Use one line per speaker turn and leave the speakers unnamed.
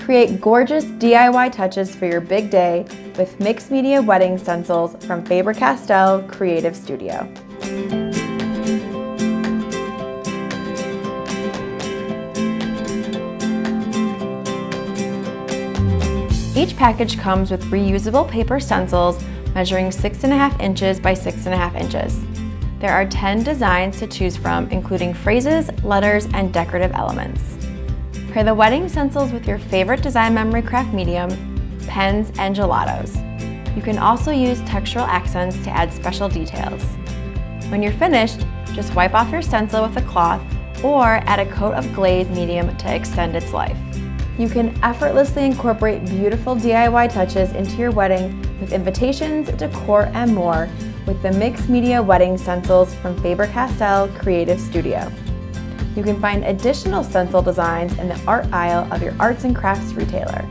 Create gorgeous DIY touches for your big day with mixed media wedding stencils from Faber-Castell Creative Studio. Each package comes with reusable paper stencils measuring 6.5 inches by 6.5 inches. There are 10 designs to choose from, including phrases, letters, and decorative elements. Pair the wedding stencils with your favorite design memory craft medium, pens, and gelatos. You can also use textural accents to add special details. When you're finished, just wipe off your stencil with a cloth or add a coat of Glaze Medium to extend its life. You can effortlessly incorporate beautiful DIY touches into your wedding with invitations, decor, and more with the mixed media wedding stencils from Faber-Castell Creative Studio. You can find additional stencil designs in the art aisle of your arts and crafts retailer.